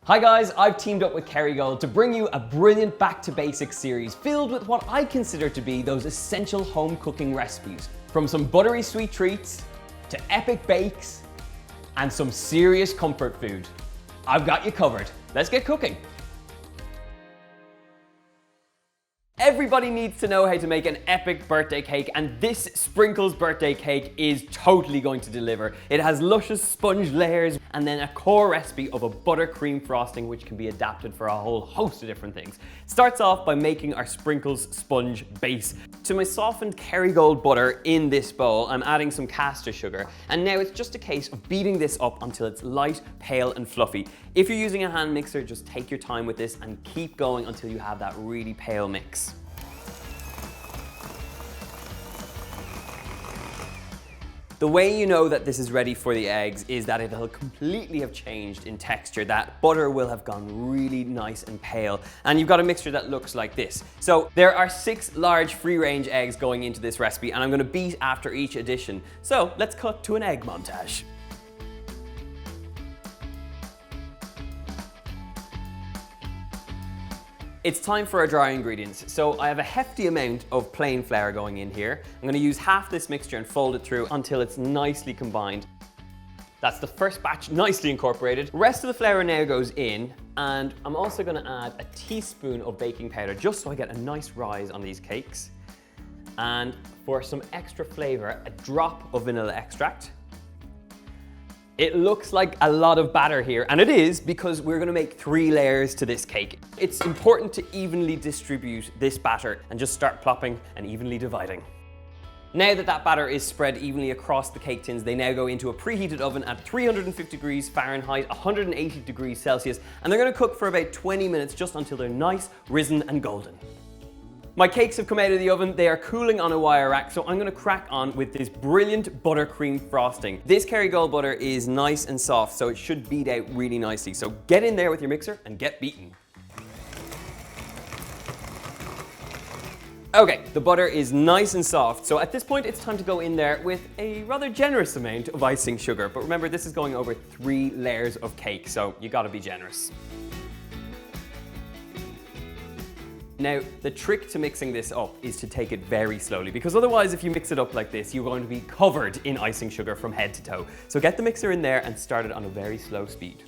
Hi guys, I've teamed up with Kerrygold to bring you a brilliant back to basics series filled with what I consider to be those essential home cooking recipes. From some buttery sweet treats, to epic bakes, and some serious comfort food. I've got you covered. Let's get cooking. Everybody needs to know how to make an epic birthday cake, and this Sprinkles birthday cake is totally going to deliver. It has luscious sponge layers and then a core recipe of a buttercream frosting which can be adapted for a whole host of different things. It starts off by making our Sprinkles sponge base. To my softened Kerrygold butter in this bowl, I'm adding some caster sugar, and now it's just a case of beating this up until it's light, pale and fluffy. If you're using a hand mixer, just take your time with this and keep going until you have that really pale mix. The way you know that this is ready for the eggs is that it'll completely have changed in texture. That butter will have gone really nice and pale, and you've got a mixture that looks like this. So there are 6 large free-range eggs going into this recipe, and I'm going to beat after each addition. So let's cut to an egg montage. It's time for our dry ingredients. So I have a hefty amount of plain flour going in here. I'm going to use half this mixture and fold it through until it's nicely combined. That's the first batch nicely incorporated. The rest of the flour now goes in, and I'm also going to add a teaspoon of baking powder just so I get a nice rise on these cakes. And for some extra flavor, a drop of vanilla extract. It looks like a lot of batter here, and it is because we're going to make 3 layers to this cake. It's important to evenly distribute this batter and just start plopping and evenly dividing. Now that batter is spread evenly across the cake tins, they now go into a preheated oven at 350 degrees Fahrenheit, 180 degrees Celsius, and they're going to cook for about 20 minutes just until they're nice, risen and golden. My cakes have come out of the oven, they are cooling on a wire rack, so I'm going to crack on with this brilliant buttercream frosting. This Kerrygold butter is nice and soft, so it should beat out really nicely. So get in there with your mixer and get beaten. Okay, the butter is nice and soft, so at this point it's time to go in there with a rather generous amount of icing sugar. But remember, this is going over 3 layers of cake, so you gotta be generous. Now, the trick to mixing this up is to take it very slowly, because otherwise if you mix it up like this, you're going to be covered in icing sugar from head to toe. So get the mixer in there and start it on a very slow speed.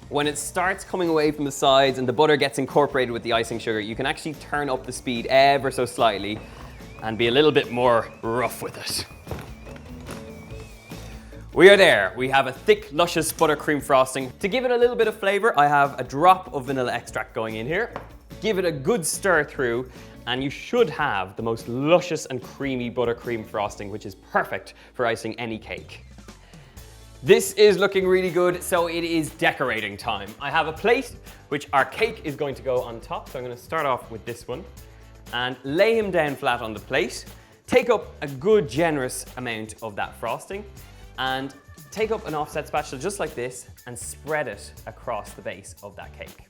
When it starts coming away from the sides and the butter gets incorporated with the icing sugar, you can actually turn up the speed ever so slightly and be a little bit more rough with it. We are there. We have a thick, luscious buttercream frosting. To give it a little bit of flavor, I have a drop of vanilla extract going in here. Give it a good stir through, and you should have the most luscious and creamy buttercream frosting, which is perfect for icing any cake. This is looking really good, so it is decorating time. I have a plate, which our cake is going to go on top, so I'm going to start off with this one and lay him down flat on the plate. Take up a good, generous amount of that frosting, and take up an offset spatula just like this and spread it across the base of that cake.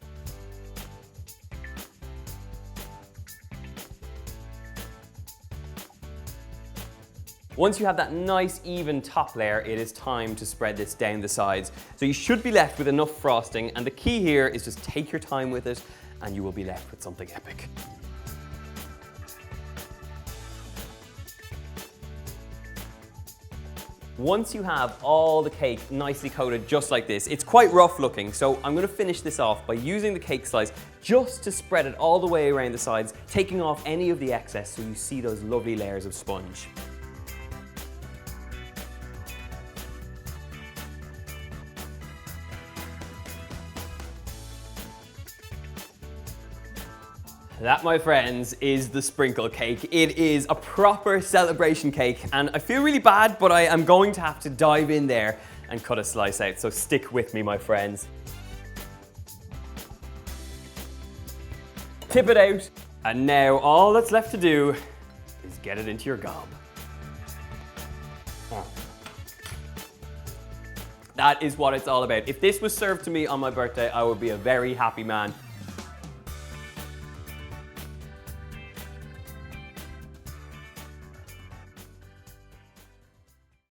Once you have that nice even top layer, it is time to spread this down the sides. So you should be left with enough frosting, and the key here is just take your time with it and you will be left with something epic. Once you have all the cake nicely coated just like this, it's quite rough looking, so I'm going to finish this off by using the cake slice just to spread it all the way around the sides, taking off any of the excess so you see those lovely layers of sponge. That, my friends, is the sprinkle cake. It is a proper celebration cake, and I feel really bad, but I am going to have to dive in there and cut a slice out, so stick with me, my friends. Tip it out, and now all that's left to do is get it into your gob. That is what it's all about. If this was served to me on my birthday, I would be a very happy man.